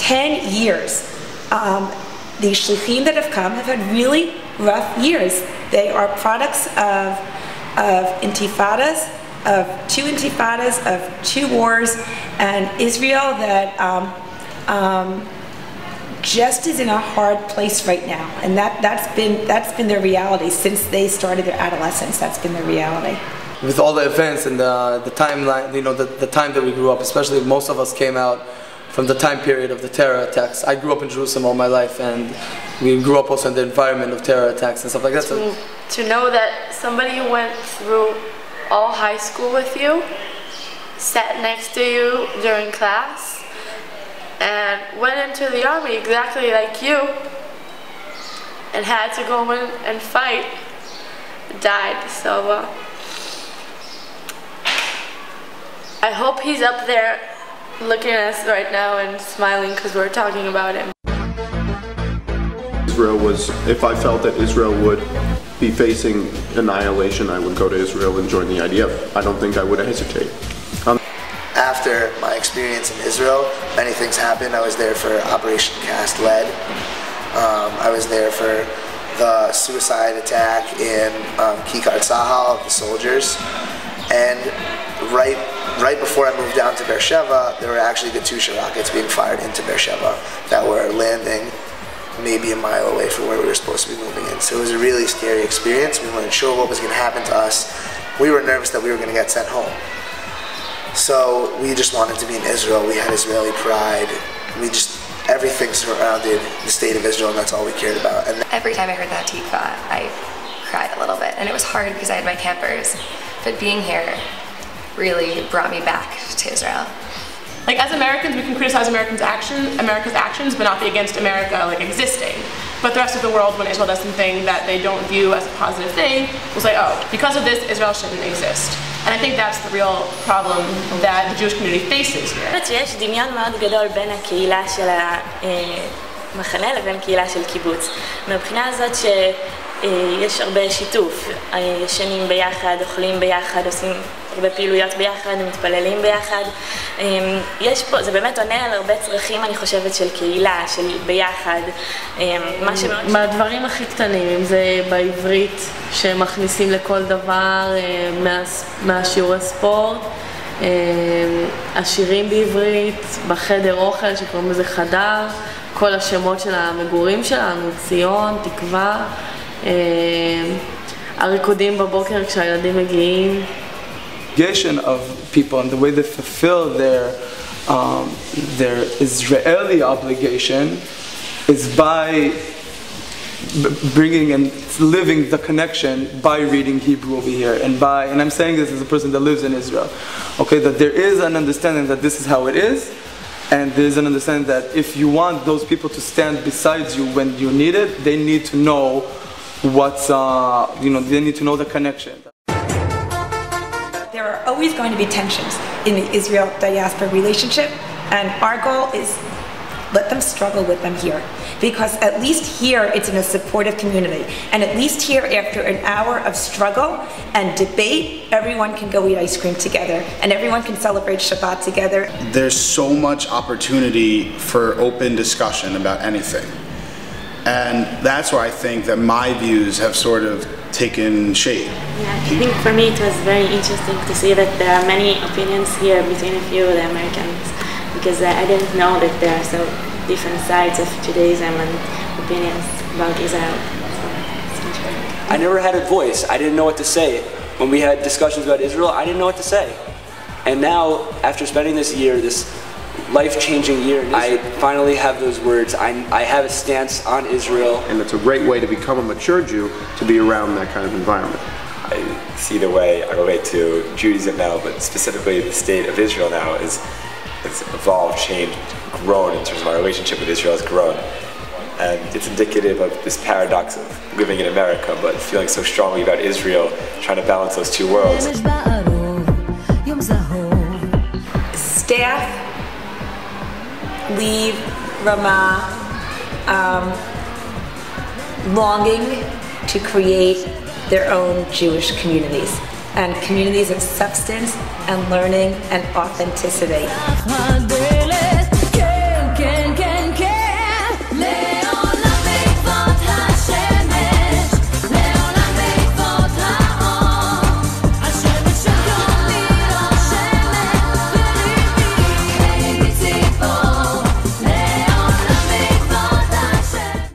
10 years, the Shlichim that have come have had really rough years. They are products of intifadas, of two wars, and Israel that just is in a hard place right now, and that's been their reality since they started their adolescence. That's been their reality. With all the events and the timeline, the time that we grew up, especially most of us came out from the time period of the terror attacks. I grew up in Jerusalem all my life, and we grew up also in the environment of terror attacks and stuff like that. To know that somebody who went through all high school with you, sat next to you during class, and went into the army exactly like you, and had to go in and fight, died. So I hope he's up there looking at us right now and smiling because we're talking about him. Israel was, if I felt that Israel would be facing annihilation, I would go to Israel and join the IDF. I don't think I would hesitate. After my experience in Israel, many things happened. I was there for Operation Cast Lead. I was there for the suicide attack in Kikar Tzahal of the soldiers. And right before I moved down to Beersheba, there were actually Katyusha rockets being fired into Beersheba that were landing maybe a mile away from where we were supposed to be moving in. So it was a really scary experience. We weren't sure what was going to happen to us. We were nervous that we were going to get sent home. So we just wanted to be in Israel. We had Israeli pride. Everything surrounded the state of Israel, and that's all we cared about. And every time I heard that tikva, I cried a little bit, and it was hard because I had my campers. But being here really brought me back to Israel. Like, as Americans, we can criticize America's actions, but not be against America existing. But the rest of the world, when Israel does something that they don't view as a positive thing, will say, oh, because of this, Israel shouldn't exist. And I think that's the real problem that the Jewish community faces here. אני חושבת שיש דמיון מאוד גדול בין הקהילה של המחנה לבין קהילה של קיבוץ. מהבחינה הזאת שיש הרבה שיתוף, ישנים ביחד, אוכלים ביחד, עושים הרבה פעילויות ביחד, מתפללים ביחד. יש פה, זה באמת עונה על הרבה צרכים, אני חושבת, של קהילה, של ביחד. מהדברים הכי קטנים, אם זה בעברית שמכניסים לכל דבר, מהשיעורי ספורט, השירים בעברית, בחדר אוכל שקוראים לזה חדר, כל השמות של המגורים שלנו, ציון, תקווה, הריקודים בבוקר כשהילדים מגיעים. Of people and the way they fulfill their Israeli obligation is by bringing and living the connection by reading Hebrew over here, and I'm saying this as a person that lives in Israel, okay, that there is an understanding that this is how it is, and there is an understanding that if you want those people to stand beside you when you need it, they need to know they need to know the connection. There are always going to be tensions in the Israel-diaspora relationship, and our goal is let them struggle with them here. Because at least here it's in a supportive community, and at least here after an hour of struggle and debate, everyone can go eat ice cream together, and everyone can celebrate Shabbat together. There's so much opportunity for open discussion about anything. And that's where I think that my views have sort of taken shape. Yeah, I think for me it was very interesting to see that there are many opinions here between a few of the Americans, because I didn't know that there are so different sides of Judaism and opinions about Israel. So it's interesting. I never had a voice. I didn't know what to say. When we had discussions about Israel, I didn't know what to say. And now, after spending this year, this life-changing year, I finally have those words. I have a stance on Israel. And it's a great way to become a mature Jew, to be around that kind of environment. I see the way I relate to Judaism now, but specifically the state of Israel now it's evolved, changed, grown in terms of my relationship with Israel has grown. And it's indicative of this paradox of living in America, but feeling so strongly about Israel, trying to balance those two worlds. Staff leave Ramah longing to create their own Jewish communities, and communities of substance and learning and authenticity.